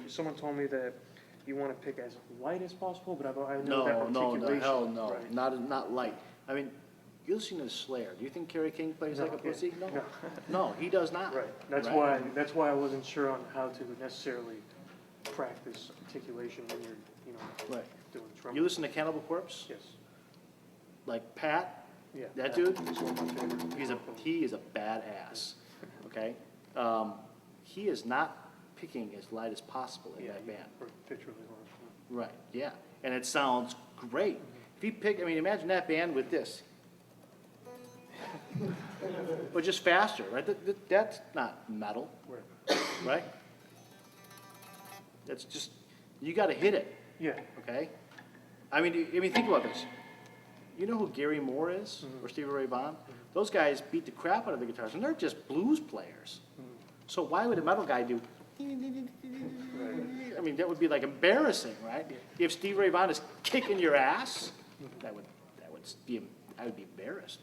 Someone told me that you want to pick as light as possible, but I know No, that no, articulation. no, hell no, Right. not light. I mean, you listen to Slayer. Do you think Kerry King plays No, like a yeah, pussy? No, no. no, he does not. Right, that's Right? why I wasn't sure on how to necessarily practice articulation when you're, Right. doing drum. You listen to Cannibal Corpse, Yes, like Pat. yeah. That dude? He's one of my favorite. He is a badass. Okay, he is not picking as light as possible in Yeah, that band. or pitch really hard. Right. Yeah, and it sounds great. If you pick, I mean, imagine that band with this. But just faster, right? That's not metal, Right. right? That's just, you gotta hit it, Yeah, okay? I mean, think about this. You know who Gary Moore is, or Stevie Ray Vaughan? Those guys beat the crap out of the guitars, and they're just blues players. So why would a metal guy do? I mean, that would be like embarrassing, right? If Stevie Ray Vaughan is kicking your ass, I would be embarrassed,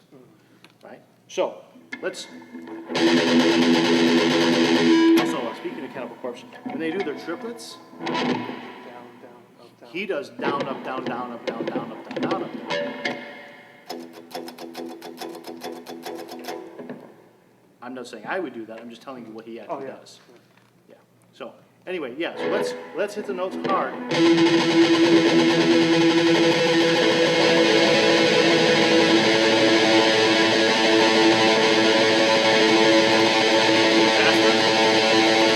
right? So let's. Also, speaking of Cannibal Corpse, when they do their triplets, down, down, up, down. he does down, up, down, down, up, down, down, up, down, down, up, down. I'm not saying I would do that. I'm just telling you what he Oh, actually yeah. does. Yeah. So anyway, yeah. So let's hit the notes hard. Faster.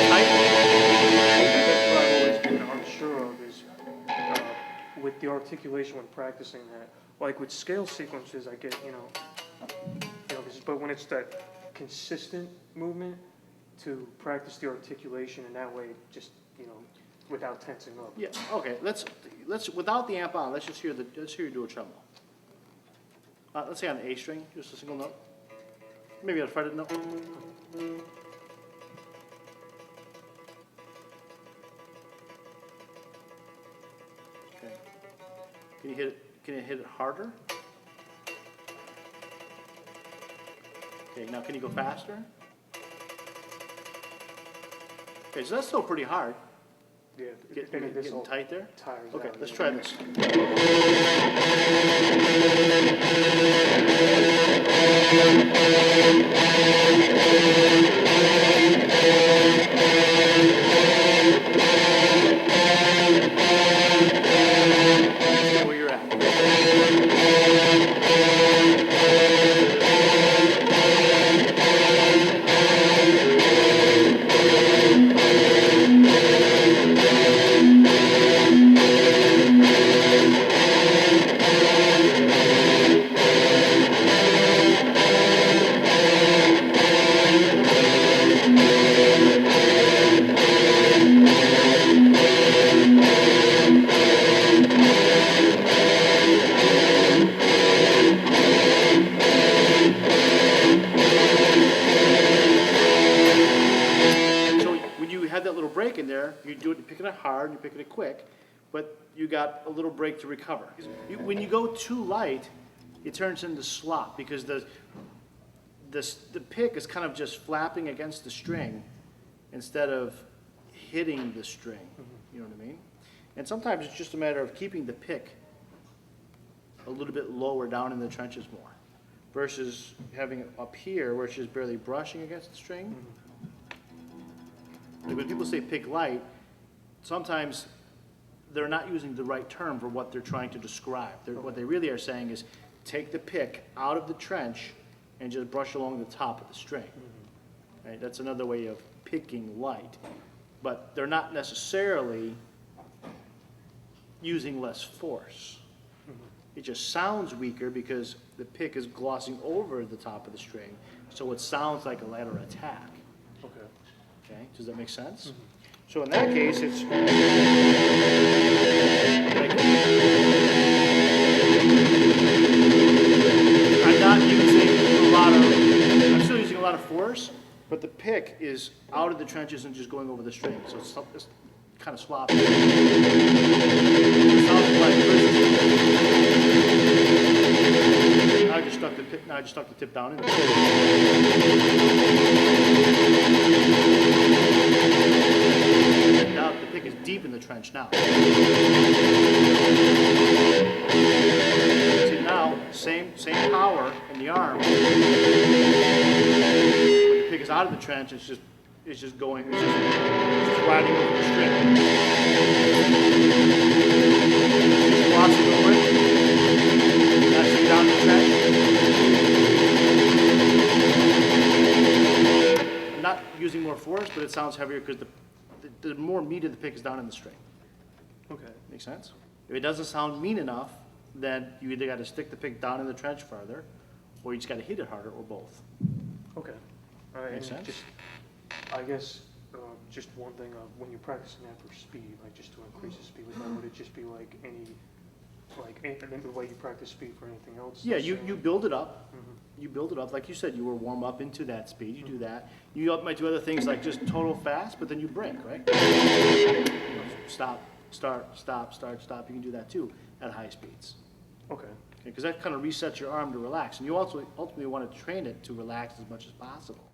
Tight. What I've always been unsure of is, with the articulation when practicing that, like with scale sequences, I get, but when it's that consistent movement, to practice the articulation in that way, just, without tensing up. Yeah. Okay. Let's without the amp on. Let's hear you do a tremolo. Let's say on the A string, just a single note. Maybe on a fretted note. Okay. Can you hit it? Can you hit it harder? Okay. Now, can you go faster? Okay, so that's still pretty hard. Yeah, maybe this Getting will tight there. tires Okay, out. let's try this. See where you're at. So when you had that little break in there, you do it, you're picking it hard, you're picking it quick, but you got a little break to recover. When you go too light, it turns into slop because the pick is kind of just flapping against the string instead of hitting the string. You know what I mean? And sometimes it's just a matter of keeping the pick a little bit lower down in the trenches more versus having it up here where it's just barely brushing against the string. Like when people say pick light, sometimes they're not using the right term for what they're trying to describe. What they really are saying is take the pick out of the trench and just brush along the top of the string. Right? That's another way of picking light. But they're not necessarily using less force. It just sounds weaker because the pick is glossing over the top of the string, so it sounds like a ladder attack. Okay. Okay, does that make sense? So in that case, it's I'm not using a lot of, I'm still using a lot of force, but the pick is out of the trenches and just going over the string. So it's kind of sloppy. It sounds like now I just stuck the tip down in there. Now the pick is deep in the trench now. See now, same power in the arm. When the pick is out of the trench, it's just riding over the string. Crossing over it. Actually down the trench. I'm not using more force, but it sounds heavier because the more meat of the pick is down in the string. Okay. Make sense? If it doesn't sound mean enough, then you either got to stick the pick down in the trench farther, or you just got to hit it harder, or both. Okay. All right, Makes and sense? just, I guess, just one thing, when you're practicing that for speed, like just to increase the speed, would it just be like any, the way you practice speed for anything else? Yeah, you build it up. Mhm. You build it up, like you said, you will warm up into that speed, you do that. You might do other things like just total fast, but then you break, right? Stop, start, stop, start, stop, you can do that too at high speeds. Okay. Because that kind of resets your arm to relax, and you also ultimately want to train it to relax as much as possible.